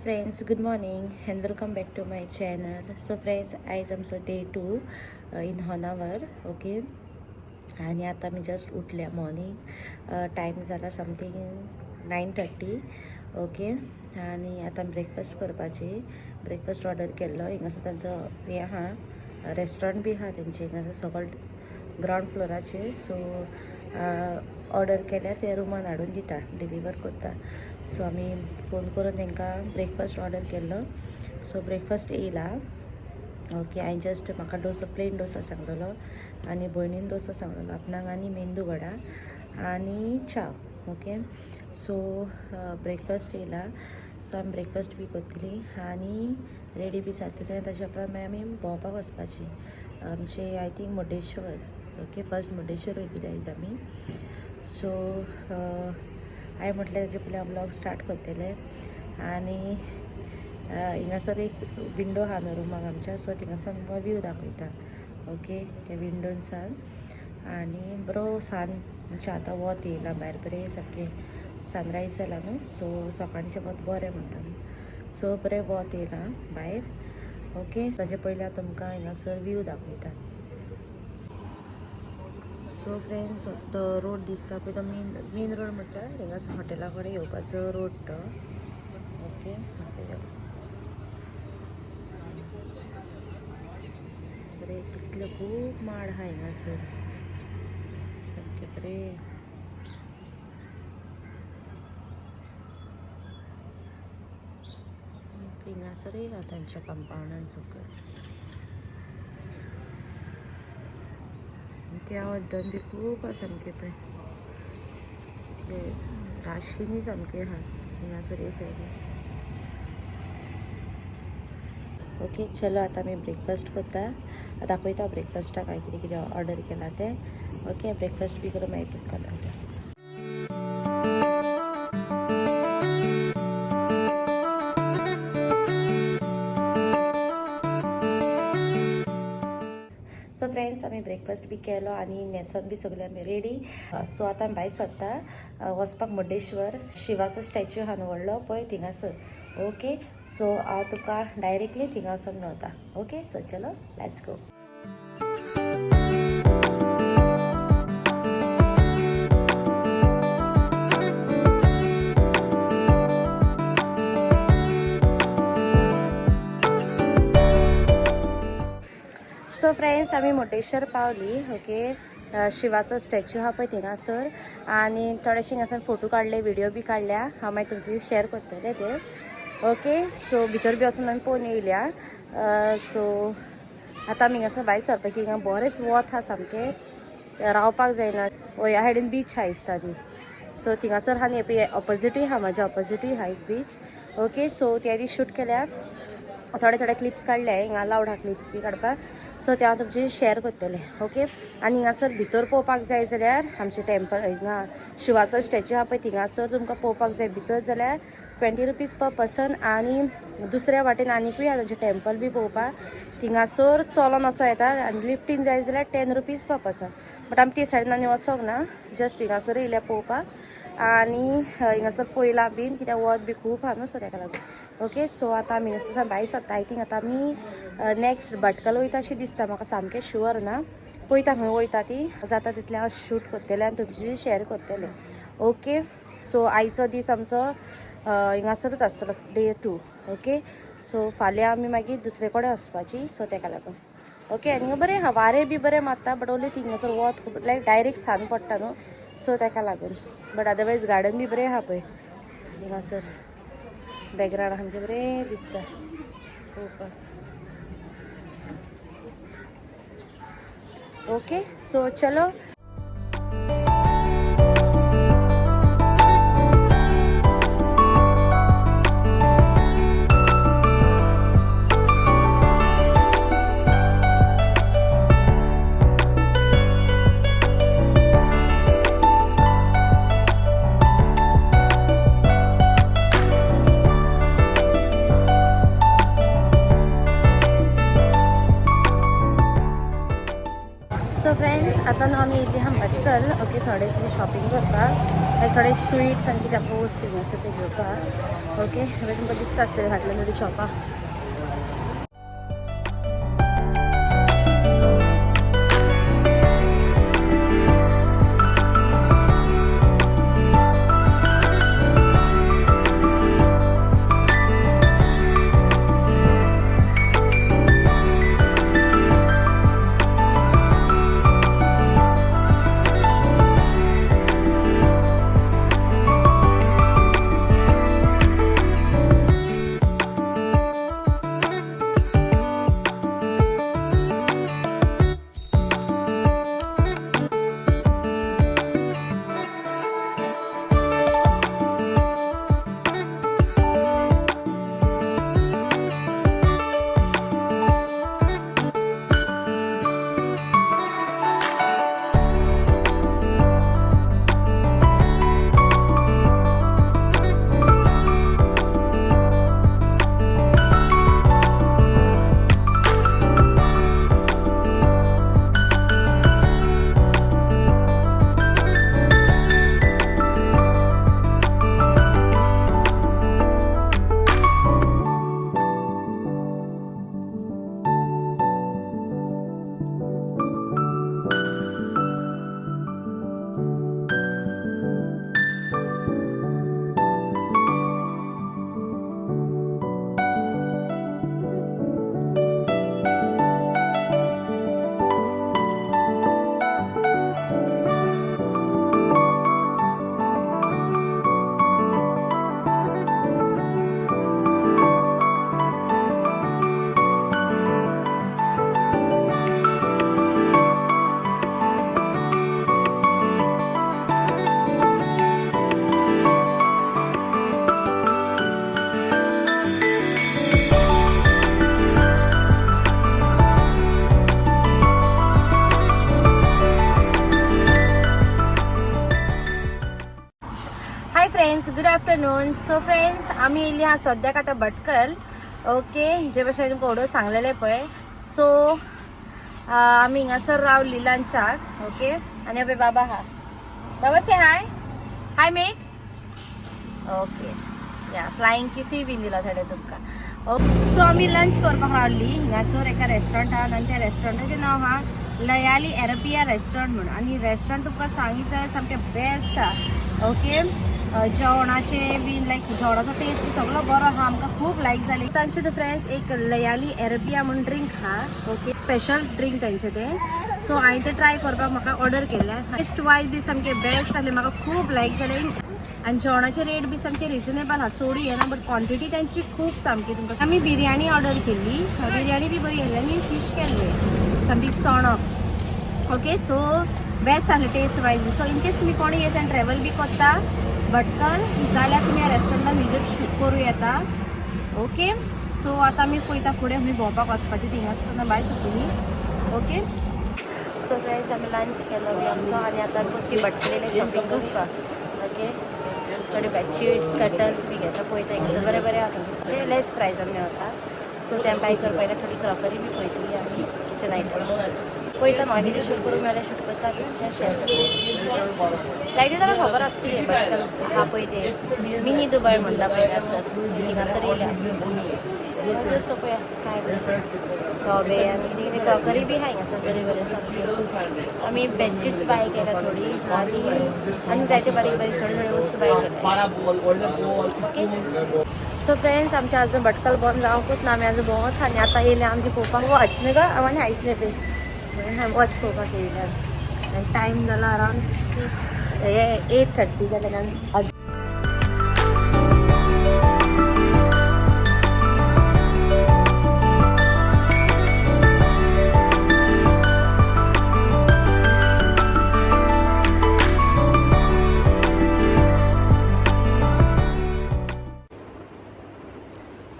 friends, good morning and welcome back to my channel. So friends, आज आमचं day 2 in Honavar okay. आणि आता मी just उठल्या मॉर्निंग टाईम झाला समथिंग 9:30 ओके. आणि आता ब्रेकफास्ट करपाची ब्रेकफास्ट ऑर्डर केल्लो. हिंगासर तांचो हें आहा रेस्टॉरंट बी आहा तेंचे हिंगासर सकयल ग्रावंड फ्लोराचेर. सो ऑर्डर केल्यार ते रुमान हाडून दिता, डिलिव्हर करता. सो आमी फोन करून तांकां ब्रेकफास्ट ऑर्डर केल्लो. सो ब्रेकफास्ट येयला ओके. हांवें जस्ट म्हाका डोसा प्लेन डोसा सांगलेलो आनी भयणीन डोसा सांगलेलो आपणाक आनी मेंदू वडा आनी च्या ओके. सो ब्रेकफास्ट येयला. सो आमी ब्रेकफास्ट बी करतली आनी रेडी बी जातली आनी ताच्या उपरांत मागीर आमी भोंवपाक वचपाची आमचे I think Murdeshwar okay. First Murdeshwar वयतली आयज आमी. सो हांवें म्हटलें ताजे पयलीं हांव ब्लॉग स्टार्ट करतलें. आनी हिंगासर एक विंडो आहा न्हू रुमाक आमच्या. सो थिंगासान तुमकां व्यू दाखयता ओके त्या विंडोनसान. आनी बरो सान म्हणजे आतां वत येयला भायर बरें सारकें सनरायज जाला न्हू. सो सकाळचें वत बरें म्हणटा न्हू. सो बरें वत येयला भायर ओके. ताजे पयलीं हांव तुमकां हिंगासर व्यू दाखयता. सो फ्रेंड्स तो रोड दिसता पळय तो मेन रोड म्हटल्यार हिंगासर हॉटेला कडेन येवपाचो रोड तो ओके. बरें कितले खूब माड आहा हिंगासर सारकें बरें. हिंगासरय आहा तांच्या कंपाउंडान सकयल. त्या वद्दन बी खूब आसा सामकें पळय ते राशींनी सामकें आहा हिंगासर हे सायडीन ओके. चलो आतां आमी ब्रेकफास्ट करता. दाखयता ब्रेकफास्टाक हांवें कितें कितें ऑर्डर केलां तें ओके. ब्रेकफास्ट बी करून मागीर तुमकां दाखयता. सो फ्रेंड्स आमी ब्रेकफास्ट बी केलो आनी न्हेसोन बी सगळें आमी रेडी. सो आतां आमी भायर सरता वचपाक मुर्डेश्वर. शिवाचो स्टॅच्यू आहा न्हू व्हडलो पळय थिंगासर ओके. सो हांव तुका डायरेक्टली थिंगासर मेळटा ओके. सो चलो लेट्स गो. सो फ्रेंड्स आमी मुर्डेश्वर पावली ओके. शिवाचो स्टॅच्यू आहा पळय थिंगासर आनी थोडेशे हिंगासर फोटो काडले, व्हिडिओ बी काडल्या. हांव मागीर तुमचे शेअर करतलें ते ओके. सो भितर बी वचून आमी पळोवन येयल्या. सो आतां आमी हिंगासर भायर सरपाक हिंगा बरेंच वत आहा सामकें रावपाक जायना. ह्या सायडीन बीच आहा दिसता ती. सो थिंगासर आहा न्ही ऑपोजिटूय आहा म्हाज्या ऑपोजिटूय आहा एक बीच ओके. सो त्या दीस शूट केल्यार थोडे क्लिप्स काडले हिंगा लावड आहा क्लिप्स बी काडपाक. सो ते हांव तुमचे शेअर करतलें ओके. आनी हिंगासर भितर पळोवपाक जाय जाल्यार आमचे टेंपल हिंगा शिवाचो स्टॅच्यू आहा पळय थिंगासर तुमकां पळोवपाक जाय भितर जाल्यार 20 रुपीज पर पर्सन. आनी दुसऱ्या वाटेन आनिकूय आहा तांचें टेंपल बी पळोवपाक. थिंगासर चलोन वचो येता आनी लिफ्टीन जाय जाल्यार 10 रुपीज पर पर्सन. बट आमी ते सायडीन आनी वचोंक ना, जस्ट हिंगासर येयल्या पळोवपाक. आनी हिंगासर पयलां बीन कित्याक वत बी खूब आहा न्हू सो ताका लागून ओके. सो आतां आमी हिंगासर भायर सरता. आय थिंक आतां आमी नेक्स्ट भटकल वयता अशें दिसता म्हाका सामकें शुअर ना. पळयता खंय वयता ती जाता तितलें हांव शूट करतलें आनी तुमची शेअर करतलें ओके. सो आयचो दीस आमचो हिंगासरूच आसतलो डे 2 ओके. सो फाल्यां आमी मागीर दुसरे कडेन वचपाची सो ताका लागून ओके. आनी बरें आहा वारें बी बरें मारता बट ओन्ली थिंगासर वत खूब लायक डायरेक्ट सान पडटा न्हू सो ताका लागून. बट अदरवायज गार्डन बी बरें आहा पळय हिंगासर बॅकग्रावंड आमचें बरें दिसता पळोवपाक ओके. सो चलो. सो फ्रेंड्स आता न्हू आमी येयली आहा भटकल. ओके थोडेशें शॉपिंग करपाक थोडे स्वीट्स आनी कितें पोस्ट थिंग आसा ते घेवपाक. ओके हांवें तुमकां दिसता आसतलें फाटल्यान थोडी शॉपां. Friends good afternoon. So friends आम्ही येयली हा सद्याक आता भटकल. ओके जे भाशेन तुमकां ऑर्डर सांगलेले पळय. सो आमी हिंगासर रावली लंचाक. ओके आनी पळय बाबा हा. बाबा से हाय. हाय मेक. ओके या फ्लाइंग किसी बीन दिला थोडे तुमकां. ओके सो आमी लंच करपाक रावली हिंगासर एका रेस्टॉरंटान आनी त्या रेस्टॉरंटाचें नांव हा लयाली एरपिया रेस्टॉरंट म्हणून. आनी रेस्टॉरंट तुमकां सांगीत जाय सामकें बेस्ट हा. ओके जेवणाचे बीन लायक जेवणाचो टेस्ट सगळो बरो हा. आमकां खूब लायक जाली तांचे ते फ्रेंड्स. एक लयाली एरबिया म्हणून ड्रिंक हा. ओके स्पेशल ड्रिंक तेंचे ते. सो हांवें ते ट्राय करपाक म्हाका ऑर्डर केल्लें. टेस्ट वायज बी सामकें बेस्ट आसलें. म्हाका खूब लायक जालें. आनी जेवणाचे रेट बी सामके रिजनेबल हा. चोडी येना बट क्वॉन्टिटी त्यांची खूब सामकी. तुमकां आमी बिरयाणी ऑर्डर केल्ली. बिरयाणी बी बरी केल्ली आनी फीश केल्ले सामकी चणक. ओके सो बेस्ट आसलें टेस्ट वायज बी. सो इन केस तुमी कोणी येस ट्रॅवल बी करता भटकल जाल्यार तुमी ह्या रेस्टॉरंटान विजीट करूं येता. ओके सो आतां आमी पळयता फुडें आमी भोंवपाक वचपाचें थिंग आसतना भायर सकयली. ओके सो फ्रेंड्स आमी लंच केलो बी आमचो आनी आतां ती भटकलेले शॉपिंग करपाक. ओके थोडे बेडशीट्स कर्टन्स बी घेता पळयता हिंगासर बरें बरें आसा दिसचे लेस प्रायजान मेळटा. सो तें बाय करपा पयलें थोडी क्रॉकरी बी पळयतली आमी किचन आयटम्स पळयता. म्हाका कितें शूट करूंक मेळ्ळें शूट करता तुमचें शेअर लायक ते ताका खबर आसतली भटकल हा पळय ते मिनी दुबय म्हणटा पळय हांगासर हिंगासर येयल्या. सो पळया काय टॉबे आनी कितें कितें क्रॉकरी बी आहा हिंगासर बरें बरें सामकें. आमी बेडशीट्स बाय केल्या थोडी आनी जायते बारीक बारीक थोडे थोडे वस्तू बाय केल्या. सो फ्रेंड्स आमचें आजून भटकल बंद जावंकूच ना. आमी आजून भोंवत आनी आतां येयले आमचे पळोवपाक वॉच न्ही गो आनी आयसले पळय वॉच पळोवपाक येयल्यार आनी टायम जाला अरावंड 8:30 जाल्यार.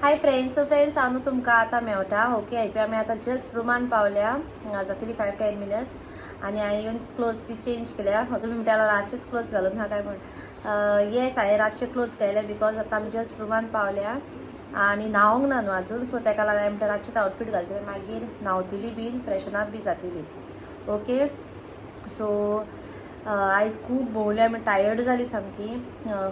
Hi friends. सो फ्रेंड्स हांव न्हू तुमकां आतां मेळटा. ओके आयपी आमी आतां जस्ट रुमान पावल्या जातली 5-10 मिनट्स आनी हांवें येवन क्लोज बी चेंज केल्या. तुमी म्हणटालो रातचेच क्लोज घालून हा काय म्हण. येस हांवें रातचे क्लोज घातले बिकॉज आतां आमी जस्ट रुमान पावल्या आनी न्हावंक ना न्हू आजून. सो तेका लागून हांवें रातचेच आउटफीट घालतलें मागीर न्हांवतली बीन फ्रेशन अप बी जातली. ओके. सो आयज खूब भोंवलें आमी, टायर्ड जाली सामकी.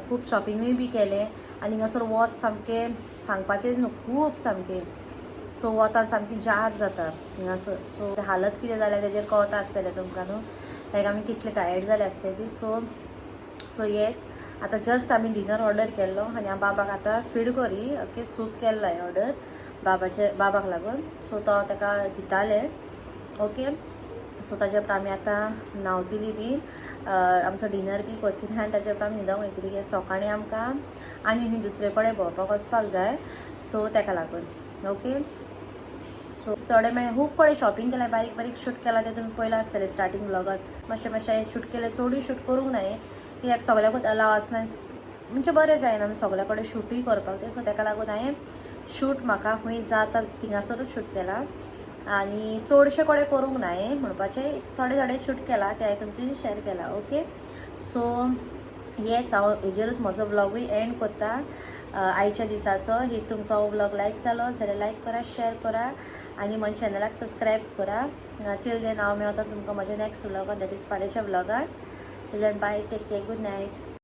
खूब शॉपिंगूय बी केलें आनी हांगासर वच सामकें सांगपाचेंच न्हू, खूब सामकें. सो वता सामकी जार जाता हिंगासर. सो हालत कितें जाल्या तेजेर कळटा आसतलें तुमकां न्हू, लायक आमी कितले टायर्ड जाले आसतली. सो येस, आतां जस्ट आमी डिनर ऑर्डर केल्लो आनी हांव बाबाक आतां फीड करी. ओके, सूप केल्लो हांवें ऑर्डर बाबाक लागून. सो तो ताका दितालें. ओके. सो ताजे उपरांत आमी आतां न्हांवतली बी, आमचो डिनर बी करतली आनी ताजे उपरांत न्हिदोंक वयतली. कित्याक सकाळीं आमकां आनी खंय दुसरे कडेन भोंवपाक वचपाक जाय. सो ताका लागून. ओके. सो थोडे मागीर खूब कडेन शॉपिंग केलें, बारीक बारीक शूट केलां, तें तुमी पयलां आसतलें स्टार्टींग ब्लॉगात. मातशें शूट केलें, चडूय शूट करूंक जाय कित्याक सगळ्याकूच अलाव आसना, म्हणजे बरें जायना आमी सगळ्या कडेन शूटूय करपाक तें. सो ताका लागून हांवें शूट म्हाका खंय जाता थिंगासरूच शूट केला आनी चडशे कडेन करूंक ना म्हणपाचें. थोडे थोडे शूट केला ते हांवें तुमचे शेअर केला. ओके. सो येस, हांव हेजेरूच म्हजो ब्लॉगूय एंड करता आयच्या दिसाचो. ही तुमकां हो ब्लॉग लायक जालो जाल्यार लायक करा, शेअर करा आनी म्हज्या चॅनलाक सबस्क्रायब करा. टील देन हांव मेळटा तुमकां म्हज्या नॅक्स्ट ब्लॉगान, दॅट इज फाल्यांच्या ब्लॉगान. Till then bye, take care, good night.